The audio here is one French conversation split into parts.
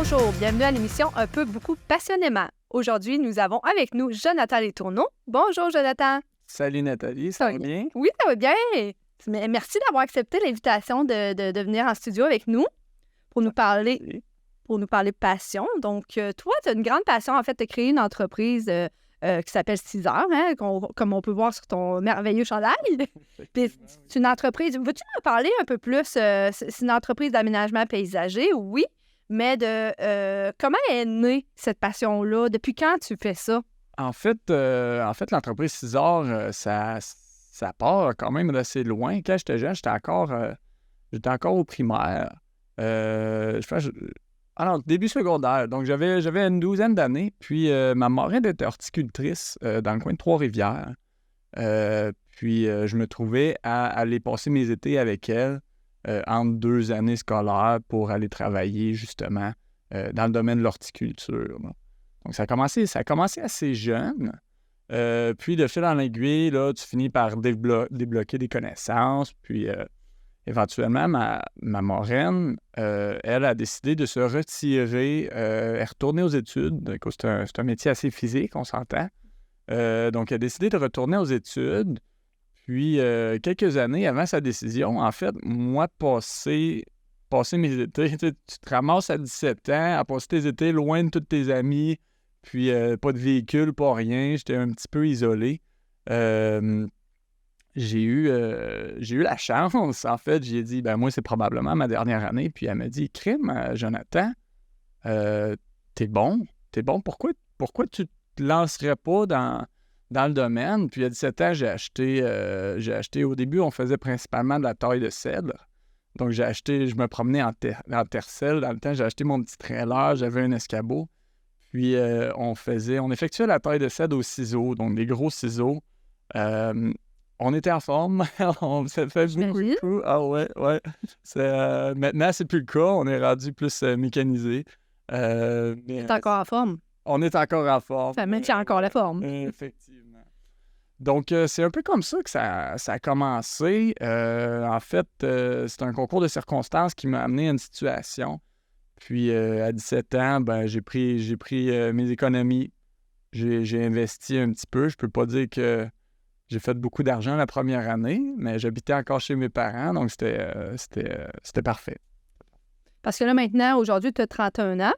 Bonjour, bienvenue à l'émission Un peu, beaucoup, passionnément. Aujourd'hui, nous avons avec nous Jonathan Letourneau. Bonjour, Jonathan. Salut Nathalie, ça va bien? Oui, ça va bien. Merci d'avoir accepté l'invitation de venir en studio avec nous pour nous parler passion. Donc, toi, tu as une grande passion, en fait, de créer une entreprise qui s'appelle 6 heures, hein, comme on peut voir sur ton merveilleux chandail. Puis, c'est une entreprise. Veux-tu nous en parler un peu plus? C'est une entreprise d'aménagement paysager, oui, mais de comment est née cette passion-là? Depuis quand tu fais ça? En fait, l'entreprise 6 heures, ça part quand même d'assez loin. Quand j'étais jeune, j'étais encore au primaire. Alors, début secondaire. Donc, j'avais une douzaine d'années. Puis, ma marraine était horticultrice dans le coin de Trois-Rivières. Je me trouvais à aller passer mes étés avec elle entre 2 années scolaires pour aller travailler, justement, dans le domaine de l'horticulture. Là. Donc, ça a commencé assez jeune. Puis, de fil en aiguille, là, tu finis par débloquer des connaissances. Puis, éventuellement, ma marraine, elle a décidé de se retirer et retourner aux études. C'est un métier assez physique, on s'entend. Donc, elle a décidé de retourner aux études. Puis, quelques années avant sa décision, en fait, moi, passer mes étés, tu te ramasses à 17 ans, à passer tes étés loin de tous tes amis, puis pas de véhicule, pas rien, j'étais un petit peu isolé. J'ai eu la chance, en fait, j'ai dit, ben moi, c'est probablement ma dernière année, puis elle m'a dit, crime, Jonathan, t'es bon, pourquoi tu te lancerais pas dans le domaine? Puis à 17 ans, j'ai acheté, au début, on faisait principalement de la taille de cèdre. Donc, je me promenais en terre-sel. Dans le temps, j'ai acheté mon petit trailer, j'avais un escabeau. Puis, on effectuait la taille de cèdre au ciseau, donc des gros ciseaux. On était en forme, on s'est fait beaucoup de coups. Ah ouais. Maintenant, c'est plus le cas, on est rendu plus mécanisé. T'es encore en forme? On est encore en forme. Ça maintient encore la forme. Effectivement. Donc, c'est un peu comme ça que ça a commencé. En fait, c'est un concours de circonstances qui m'a amené à une situation. Puis, à 17 ans, ben, j'ai pris mes économies. J'ai investi un petit peu. Je peux pas dire que j'ai fait beaucoup d'argent la première année, mais j'habitais encore chez mes parents, donc c'était parfait. Parce que là, maintenant, aujourd'hui, tu as 31 ans.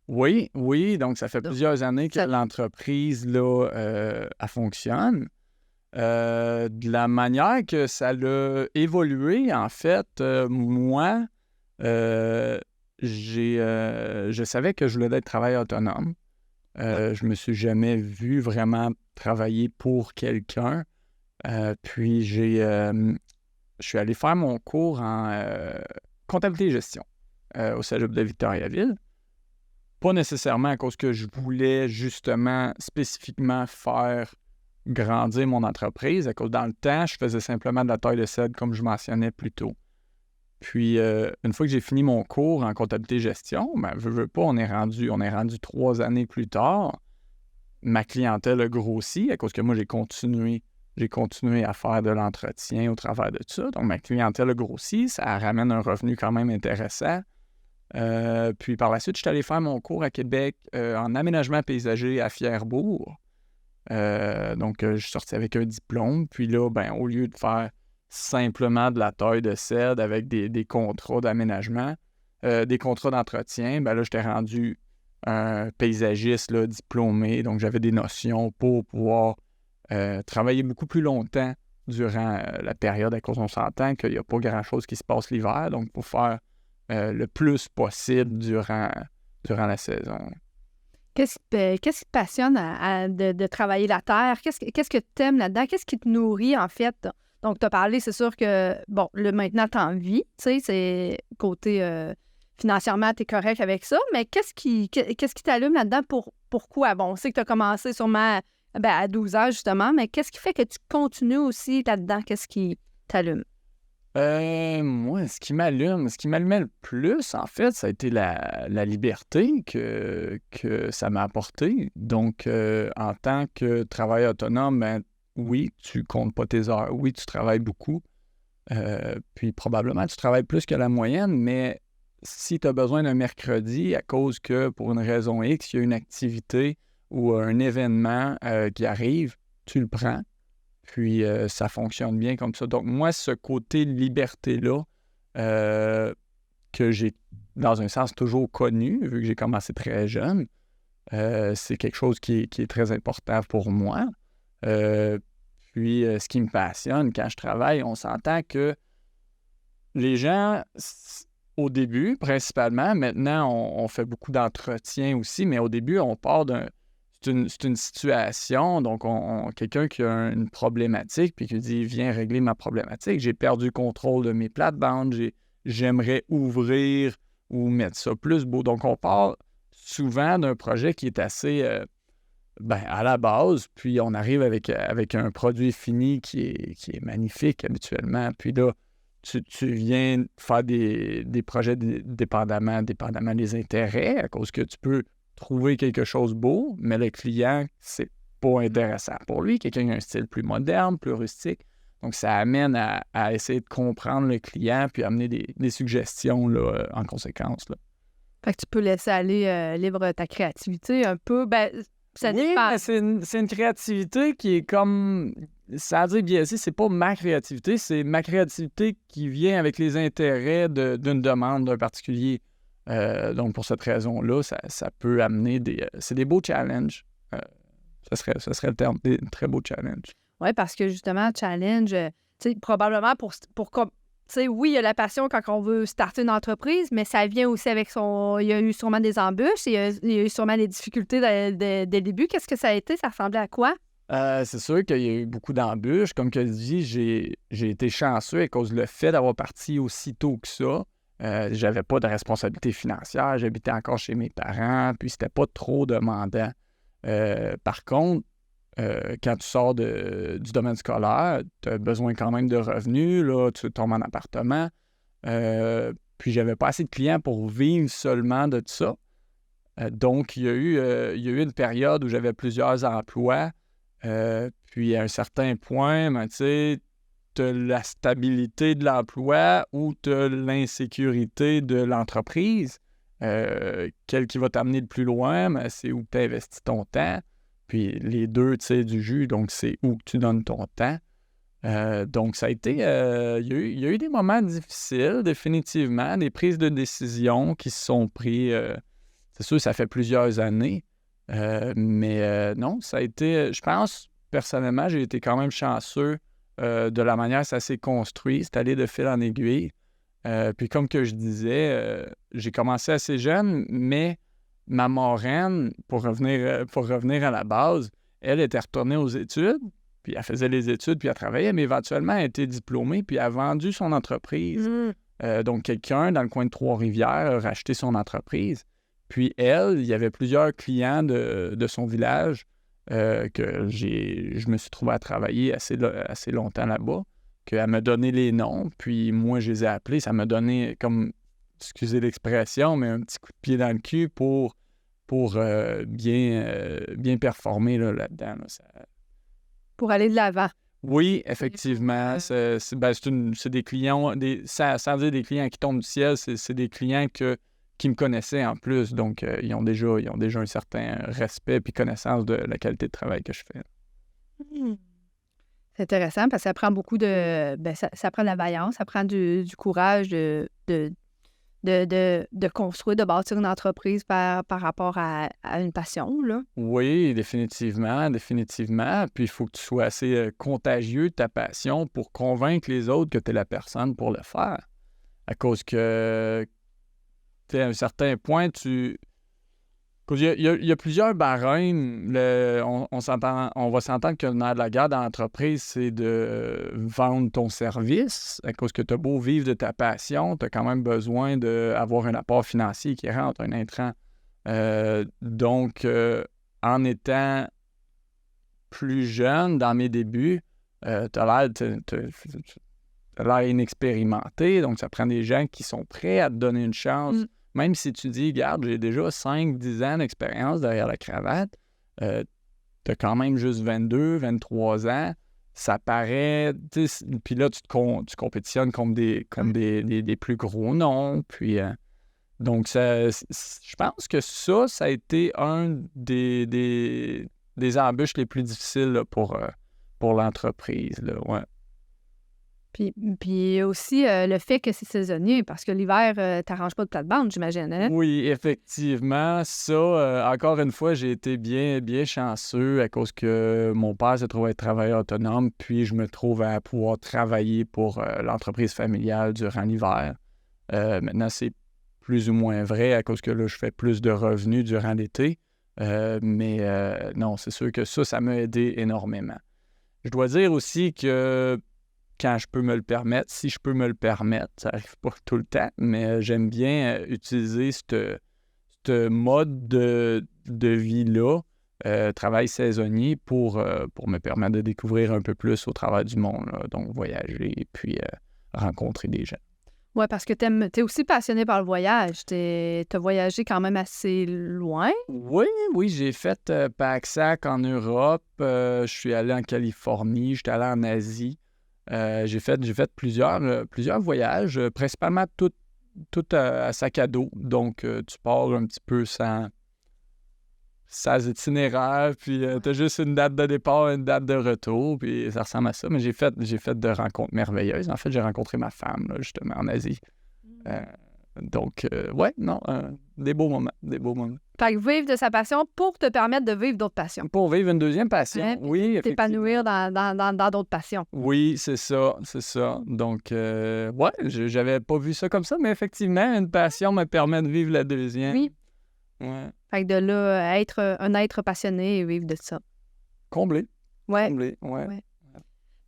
Oui, donc ça fait plusieurs années que l'entreprise, là, elle fonctionne. De la manière que ça l'a évolué, en fait, moi, je savais que je voulais être travailleur autonome. Je me suis jamais vu vraiment travailler pour quelqu'un. Puis, je suis allé faire mon cours en comptabilité et gestion au Cégep de Victoriaville. Pas nécessairement à cause que je voulais justement spécifiquement faire grandir mon entreprise, à cause dans le temps, je faisais simplement de la taille de cèdre comme je mentionnais plus tôt. Puis, une fois que j'ai fini mon cours en comptabilité-gestion, ben, veux pas, on est rendu 3 années plus tard. Ma clientèle a grossi à cause que moi, j'ai continué à faire de l'entretien au travers de ça. Donc, ma clientèle a grossi, ça ramène un revenu quand même intéressant. Puis, par la suite, je suis allé faire mon cours à Québec en aménagement paysager à Fierbourg. Donc, je suis sorti avec un diplôme. Puis là, ben, au lieu de faire simplement de la taille de cèdre avec des contrats d'aménagement, des contrats d'entretien, ben là, j'étais rendu un paysagiste là, diplômé. Donc, j'avais des notions pour pouvoir travailler beaucoup plus longtemps durant la période, à cause qu'on s'entend qu'il n'y a pas grand-chose qui se passe l'hiver. Donc, pour faire le plus possible durant la saison. Qu'est-ce qui te passionne de travailler la terre? Qu'est-ce que tu aimes là-dedans? Qu'est-ce qui te nourrit, en fait? Donc, tu as parlé, c'est sûr que, bon, là, maintenant, tu as envie, tu sais, c'est côté financièrement, tu es correct avec ça, mais qu'est-ce qui t'allume là-dedans? Pourquoi? Bon, on sait que tu as commencé sûrement à 12 ans, justement, mais qu'est-ce qui fait que tu continues aussi là-dedans? Qu'est-ce qui t'allume? Moi, ce qui m'allumait le plus, en fait, ça a été la liberté que ça m'a apporté. Donc, en tant que travailleur autonome, ben, oui, tu comptes pas tes heures. Oui, tu travailles beaucoup. Puis probablement, tu travailles plus que la moyenne, mais si tu as besoin d'un mercredi à cause que, pour une raison X, il y a une activité ou un événement qui arrive, tu le prends. Puis ça fonctionne bien comme ça. Donc moi, ce côté liberté-là, que j'ai, dans un sens, toujours connu, vu que j'ai commencé très jeune, c'est quelque chose qui est très important pour moi. Puis ce qui me passionne quand je travaille, on s'entend que les gens, au début, principalement, maintenant, on fait beaucoup d'entretien aussi, mais au début, on part d'un... C'est une situation, donc quelqu'un qui a une problématique, puis qui dit « Viens régler ma problématique. J'ai perdu le contrôle de mes plates-bandes, j'aimerais ouvrir ou mettre ça plus beau. » Donc, on part souvent d'un projet qui est assez à la base, puis on arrive avec un produit fini qui est magnifique habituellement. Puis là, tu viens faire des projets dépendamment des intérêts, à cause que tu peux trouver quelque chose de beau, mais le client, c'est pas intéressant pour lui. Quelqu'un qui a un style plus moderne, plus rustique. Donc, ça amène à essayer de comprendre le client puis amener des suggestions là, en conséquence. Là. Fait que tu peux laisser aller libre ta créativité un peu. Ça dépend. Mais c'est une créativité qui est comme... Ça veut dire biaisé, c'est pas ma créativité, c'est ma créativité qui vient avec les intérêts d'une demande d'un particulier. Donc, pour cette raison-là, ça peut amener c'est des beaux challenges. Ça serait le terme, des très beaux challenges. Oui, parce que justement, challenge, tu sais, probablement pour tu sais, oui, il y a la passion quand on veut starter une entreprise, mais ça vient aussi avec il y a eu sûrement des embûches, il y a eu sûrement des difficultés dès le début. Qu'est-ce que ça a été? Ça ressemblait à quoi? C'est sûr qu'il y a eu beaucoup d'embûches. Comme je dis, j'ai été chanceux à cause du fait d'avoir parti aussi tôt que ça. J'avais pas de responsabilité financière, j'habitais encore chez mes parents, puis c'était pas trop demandant. Par contre, quand tu sors du domaine scolaire, tu as besoin quand même de revenus, là, tu tombes en appartement. Puis j'avais pas assez de clients pour vivre seulement de ça. Donc, il y a eu une période où j'avais plusieurs emplois. Puis à un certain point, tu sais, tu as la stabilité de l'emploi ou tu as l'insécurité de l'entreprise. Quel qui va t'amener le plus loin, mais c'est où tu investis ton temps. Puis les deux, tu sais, du jus, donc c'est où tu donnes ton temps. Donc ça a été... il y a eu des moments difficiles, définitivement, des prises de décision qui se sont prises. C'est sûr, ça fait plusieurs années. Mais non, ça a été... Je pense, personnellement, j'ai été quand même chanceux de la manière que ça s'est construit. C'est allé de fil en aiguille. Puis comme que je disais, j'ai commencé assez jeune, mais ma marraine, pour revenir à la base, elle était retournée aux études, puis elle faisait les études, puis elle travaillait, mais éventuellement, elle était diplômée, puis elle a vendu son entreprise. Donc, quelqu'un dans le coin de Trois-Rivières a racheté son entreprise. Puis elle, il y avait plusieurs clients de son village que je me suis trouvé à travailler assez longtemps là-bas, qu'elle m'a donné les noms, puis moi, je les ai appelés. Ça m'a donné, comme, excusez l'expression, mais un petit coup de pied dans le cul pour bien performer là-dedans. Là. Pour aller de l'avant. Oui, effectivement. C'est des clients, sans dire des clients qui tombent du ciel, c'est des clients qui me connaissaient en plus. Donc, ils ont déjà un certain respect et connaissance de la qualité de travail que je fais. C'est intéressant parce que ça prend beaucoup de... ça prend de la vaillance, ça prend du courage de construire, de bâtir une entreprise par rapport à une passion, là. Oui, définitivement. Puis, il faut que tu sois assez contagieux de ta passion pour convaincre les autres que tu es la personne pour le faire. À cause que, tu sais, à un certain point, il y a plusieurs barèmes. On va s'entendre que le nerf de la guerre dans l'entreprise, c'est de vendre ton service. À cause que tu as beau vivre de ta passion, tu as quand même besoin d'avoir un apport financier qui rentre, un intrant. Donc, en étant plus jeune dans mes débuts, tu as l'air inexpérimenté. Donc, ça prend des gens qui sont prêts à te donner une chance. Même si tu dis, regarde, j'ai déjà 5-10 ans d'expérience derrière la cravate, t'as quand même juste 22, 23 ans, ça paraît... Puis là, tu compétitionnes comme des plus gros noms, puis Donc, je pense que ça a été un des embûches les plus difficiles là, pour l'entreprise. Là, ouais. Puis aussi le fait que c'est saisonnier, parce que l'hiver, t'arranges pas de plate-bande, j'imagine, hein? Oui, effectivement. Ça, encore une fois, j'ai été bien, bien chanceux à cause que mon père se trouve être travailleur autonome, puis je me trouve à pouvoir travailler pour l'entreprise familiale durant l'hiver. Maintenant, c'est plus ou moins vrai à cause que là, je fais plus de revenus durant l'été. Mais non, c'est sûr que ça m'a aidé énormément. Je dois dire aussi que quand je peux me le permettre, si je peux me le permettre, ça n'arrive pas tout le temps, mais j'aime bien utiliser ce mode de vie-là, travail saisonnier, pour me permettre de découvrir un peu plus au travers du monde, là. Donc voyager et puis rencontrer des gens. Oui, parce que t'es aussi passionné par le voyage. T'as voyagé quand même assez loin. Oui, j'ai fait Pack-Sac en Europe, je suis allé en Californie, j'étais allé en Asie. J'ai fait plusieurs voyages, principalement tout à sac à dos. Donc, tu pars un petit peu sans itinéraire, puis tu as juste une date de départ, une date de retour, puis ça ressemble à ça. Mais j'ai fait de rencontres merveilleuses. En fait, j'ai rencontré ma femme, là, justement, en Asie. Donc, des beaux moments. Fait que vivre de sa passion pour te permettre de vivre d'autres passions. Pour vivre une deuxième passion, Hein? oui, T'épanouir dans d'autres passions. Oui, c'est ça. Donc, j'avais pas vu ça comme ça, mais effectivement, une passion me permet de vivre la deuxième. Oui. Ouais. Fait que de là, être un être passionné et vivre de ça. Comblé. Ouais. Comblé, ouais.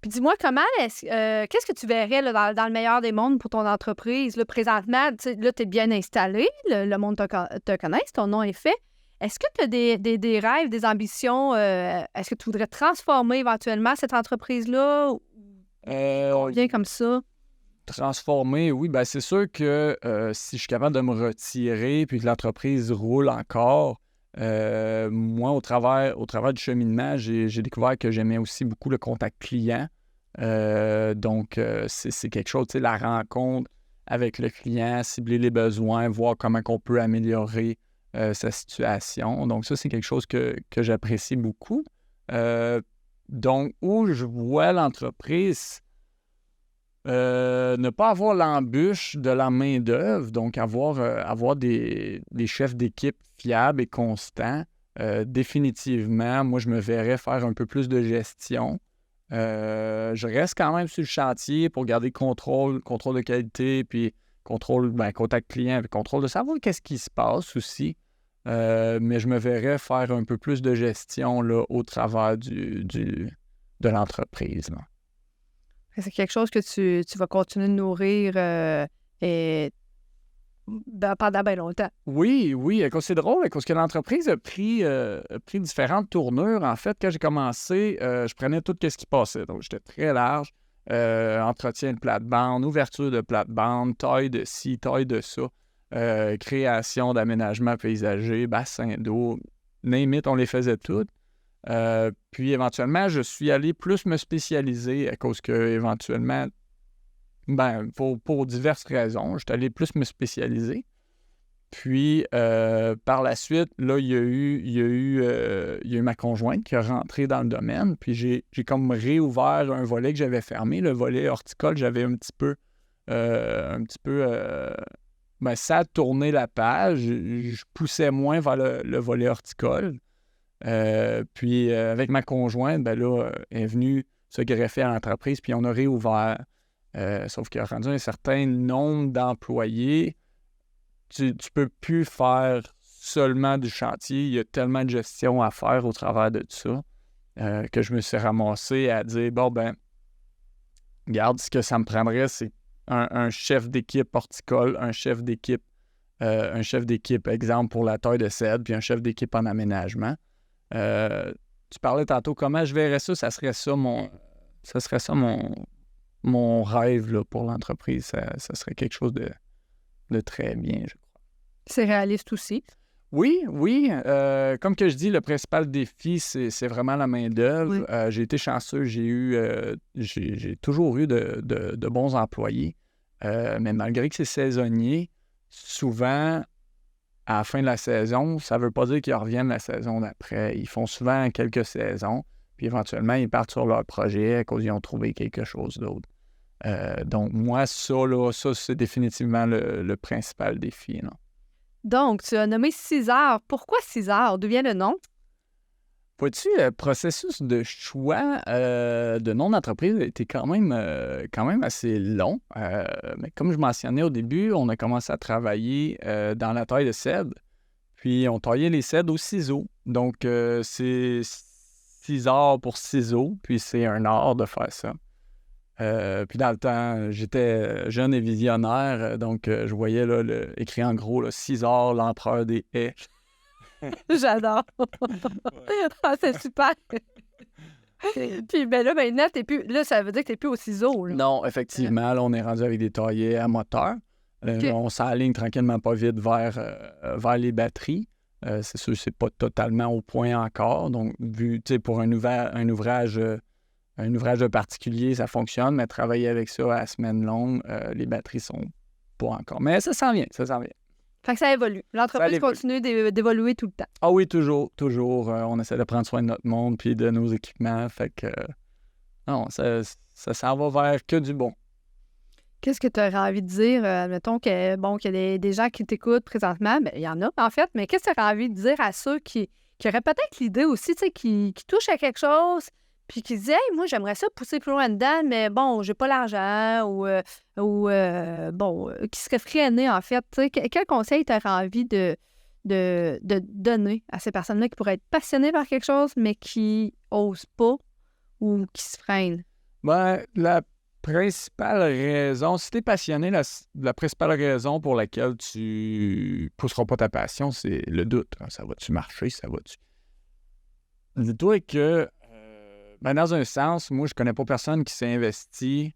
Puis dis-moi, qu'est-ce que tu verrais là, dans le meilleur des mondes pour ton entreprise? Là, présentement, tu es bien installé, le monde te connaît, ton nom est fait. Est-ce que tu as des rêves, des ambitions? Est-ce que tu voudrais transformer éventuellement cette entreprise-là? Bien comme ça? Transformer, oui. Ben c'est sûr que si je suis capable de me retirer puis que l'entreprise roule encore, moi, au travers du cheminement, j'ai découvert que j'aimais aussi beaucoup le contact client. Donc, c'est quelque chose, tu sais, la rencontre avec le client, cibler les besoins, voir comment on peut améliorer sa situation. Donc, ça, c'est quelque chose que j'apprécie beaucoup. Donc, où je vois l'entreprise, ne pas avoir l'embûche de la main-d'œuvre, donc avoir des chefs d'équipe fiables et constants. Définitivement, moi, je me verrais faire un peu plus de gestion. Je reste quand même sur le chantier pour garder contrôle de qualité, puis contact client, puis contrôle de savoir qu'est-ce qui se passe aussi. Mais je me verrais faire un peu plus de gestion là, au travers de l'entreprise, là. C'est quelque chose que tu vas continuer de nourrir pendant bien longtemps. Oui, c'est drôle, parce que l'entreprise a pris différentes tournures. En fait, quand j'ai commencé, je prenais tout ce qui passait. Donc, j'étais très large. Entretien de plate-bande, ouverture de plate-bande, taille de ci, taille de ça, création d'aménagements paysagers, bassin d'eau, name it, on les faisait toutes. Puis éventuellement, je suis allé plus me spécialiser à cause que éventuellement, pour diverses raisons, je suis allé plus me spécialiser. Puis par la suite, là, il y a eu ma conjointe qui est rentrée dans le domaine. Puis j'ai comme réouvert un volet que j'avais fermé, le volet horticole. J'avais un petit peu ça a tourné la page. Je poussais moins vers le volet horticole. Puis avec ma conjointe, elle est venue se greffer à l'entreprise, puis on a réouvert. Sauf qu'il a rendu un certain nombre d'employés. Tu peux plus faire seulement du chantier. Il y a tellement de gestion à faire au travers de ça que je me suis ramassé à dire, regarde, ce que ça me prendrait, c'est un chef d'équipe horticole, un chef d'équipe, exemple, pour la taille de cèdre, puis un chef d'équipe en aménagement. Tu parlais tantôt comment je verrais ça, ça serait ça mon rêve là, pour l'entreprise. Ça serait quelque chose de très bien, je crois. C'est réaliste aussi. Oui. Comme que je dis, le principal défi, c'est vraiment la main-d'œuvre. Oui. J'ai été chanceux, j'ai toujours eu de bons employés. Mais malgré que c'est saisonnier, souvent, à la fin de la saison, ça veut pas dire qu'ils reviennent la saison d'après. Ils font souvent quelques saisons, puis éventuellement, ils partent sur leur projet à cause qu'ils ont trouvé quelque chose d'autre. Donc, moi, ça, c'est définitivement le principal défi, là. Donc, tu as nommé 6 heures. Pourquoi 6 heures? D'où vient le nom? Vois-tu, le processus de choix de nom d'entreprise a été quand même assez long. Mais comme je mentionnais au début, on a commencé à travailler dans la taille de cèdre. Puis, on taillait les cèdres au ciseau. Donc, c'est 6 heures pour ciseaux, puis c'est 1 heure de faire ça. Puis dans le temps, j'étais jeune et visionnaire, donc je voyais là, écrit en gros là, 6 heures, l'empereur des haies. J'adore. Ah, c'est super. Puis ben là, maintenant, t'es plus. Là, ça veut dire que t'es plus au ciseau, là. Non, effectivement, là, on est rendu avec des taillets à moteur. OK. On s'aligne tranquillement pas vite vers les batteries. C'est sûr, c'est pas totalement au point encore. Donc, vu, tu sais, pour un ouvrage particulier, ça fonctionne, mais travailler avec ça à la semaine longue, les batteries sont pas encore. Mais ça s'en vient, ça s'en vient. Fait que ça évolue. L'entreprise continue d'évoluer tout le temps. Ah oui, toujours. On essaie de prendre soin de notre monde puis de nos équipements. Fait que, non, ça s'en va vers que du bon. Qu'est-ce que tu aurais envie de dire? Admettons que, bon, qu'il y a des gens qui t'écoutent présentement. Bien, il y en a, en fait. Mais qu'est-ce que tu aurais envie de dire à ceux qui auraient peut-être l'idée aussi, tu sais, qui touchent à quelque chose, puis qui disent, hey, moi, j'aimerais ça pousser plus loin dedans, mais bon, j'ai pas l'argent, qui seraient freinés, en fait. Tu sais, quel conseil tu aurais envie de donner à ces personnes-là qui pourraient être passionnées par quelque chose, mais qui n'osent pas ou qui se freinent? Ben, la principale raison, si tu es passionné, la principale raison pour laquelle tu pousseras pas ta passion, c'est le doute. Hein. Ça va-tu marcher? Ça va-tu? Dis-toi que, dans un sens, moi, je connais pas personne qui s'est investi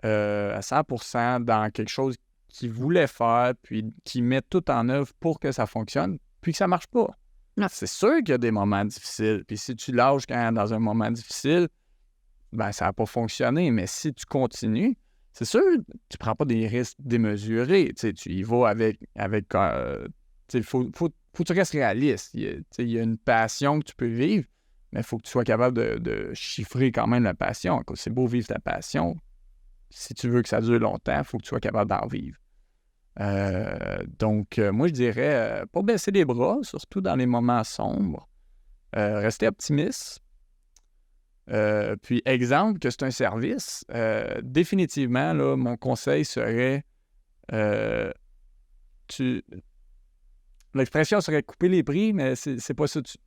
à 100% dans quelque chose qu'il voulait faire, puis qui met tout en œuvre pour que ça fonctionne, puis que ça marche pas. Non. C'est sûr qu'il y a des moments difficiles. Puis si tu lâches dans un moment difficile, ben ça n'a pas fonctionné. Mais si tu continues, c'est sûr, tu prends pas des risques démesurés. Tu y vas avec il faut que tu restes réaliste. Il y a une passion que tu peux vivre, mais il faut que tu sois capable de chiffrer quand même la passion. C'est beau vivre ta passion. Si tu veux que ça dure longtemps, il faut que tu sois capable d'en vivre. Donc, moi, je dirais, pas baisser les bras, surtout dans les moments sombres. Rester optimiste. Puis, exemple que c'est un service, définitivement, là, mon conseil serait, l'expression serait couper les prix, mais c'est pas ça. Tu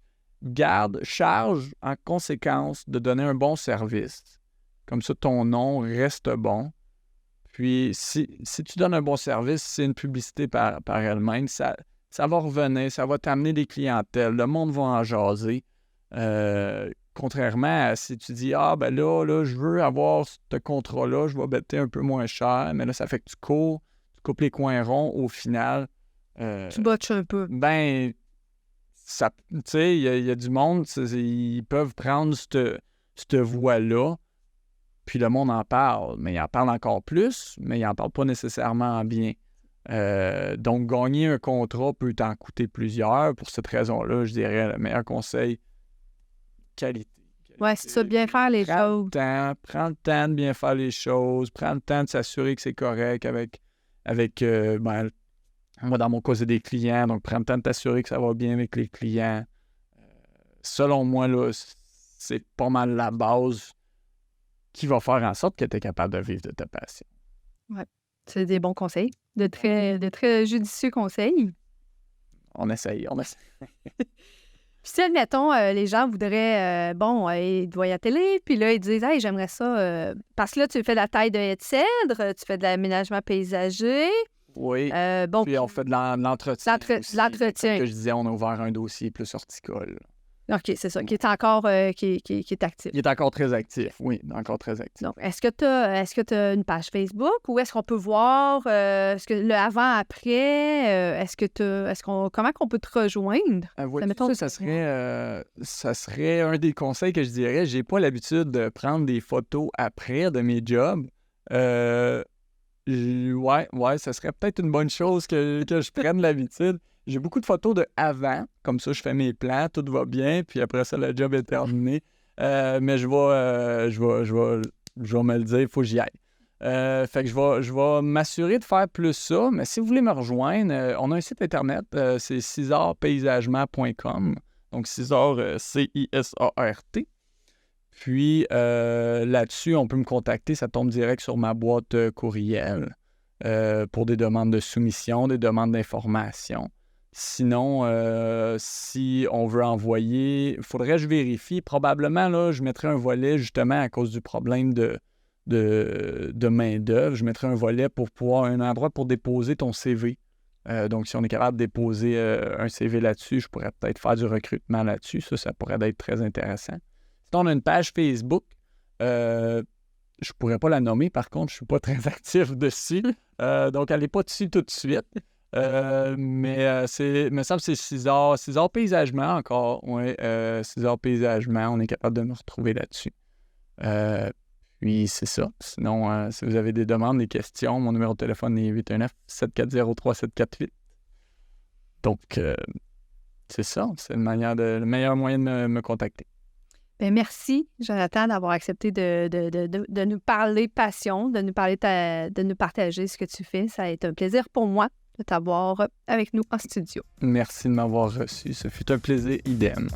charge en conséquence de donner un bon service. Comme ça, ton nom reste bon. Puis, si tu donnes un bon service, c'est une publicité par elle-même, ça va revenir, ça va t'amener des clientèles, le monde va en jaser. Contrairement à si tu dis « Ah, ben là, je veux avoir ce contrat-là, je vais bêter un peu moins cher, mais là, ça fait que tu coupes les coins ronds, au final... tu botches un peu. Ben, ça, tu sais, il y a du monde, ils peuvent prendre cette voie-là, puis le monde en parle, mais il en parle encore plus, mais il n'en parle pas nécessairement bien. Donc, gagner un contrat peut t'en coûter plusieurs. Pour cette raison-là, je dirais le meilleur conseil, qualité. Ouais, c'est ça, bien faire les choses. Prends le temps de bien faire les choses, prends le temps de s'assurer que c'est correct avec moi, dans mon cas, c'est des clients, donc prends le temps de t'assurer que ça va bien avec les clients. Selon moi, là, c'est pas mal la base qui va faire en sorte que tu es capable de vivre de ta passion. Oui, c'est des bons conseils, de très judicieux conseils. On essaye. Puis si, admettons, les gens voudraient, ils te voient à la télé, puis là, ils disent « Hey, j'aimerais ça... parce que là, tu fais de la taille de haies de cèdre, tu fais de l'aménagement paysager. Oui, puis on fait de l'entretien. L'entretien. Comme je disais, on a ouvert un dossier plus horticole. OK, c'est ça, qui est encore qui est actif. Il est encore très actif, oui, encore très actif. Donc, est-ce que tu as une page Facebook ou est-ce qu'on peut voir le avant-après? Comment qu'on peut te rejoindre? Ça serait un des conseils que je dirais. J'ai pas l'habitude de prendre des photos après de mes jobs. Ouais, ça serait peut-être une bonne chose que je prenne l'habitude. J'ai beaucoup de photos de avant, comme ça je fais mes plans, tout va bien, puis après ça, le job est terminé. Mais je vais me le dire, il faut que j'y aille. Fait que je vais m'assurer de faire plus ça, mais si vous voulez me rejoindre, on a un site internet, c'est cisarpaysagement.com, donc Cisar, C-I-S-A-R-T. Puis là-dessus, on peut me contacter, ça tombe direct sur ma boîte courriel pour des demandes de soumission, des demandes d'information. Sinon, si on veut envoyer, il faudrait que je vérifie. Probablement, là, je mettrais un volet justement à cause du problème de main-d'œuvre. Je mettrais un volet pour pouvoir un endroit pour déposer ton CV. Donc, si on est capable de déposer un CV là-dessus, je pourrais peut-être faire du recrutement là-dessus. Ça pourrait être très intéressant. Sinon, on a une page Facebook. Je ne pourrais pas la nommer, par contre, je ne suis pas très actif dessus. Donc, elle n'est pas dessus tout de suite. Mais il me semble que c'est Cisar Paysagement encore. Oui, Cisar Paysagement, on est capable de nous retrouver là-dessus. Puis c'est ça. Sinon, si vous avez des demandes, des questions, mon numéro de téléphone est 819-740-3748. Donc, c'est ça. C'est le meilleur moyen de me contacter. Bien, merci, Jonathan, d'avoir accepté de nous parler passion, de nous partager ce que tu fais. Ça a été un plaisir pour moi de t'avoir avec nous en studio. Merci de m'avoir reçu. Ce fut un plaisir idem.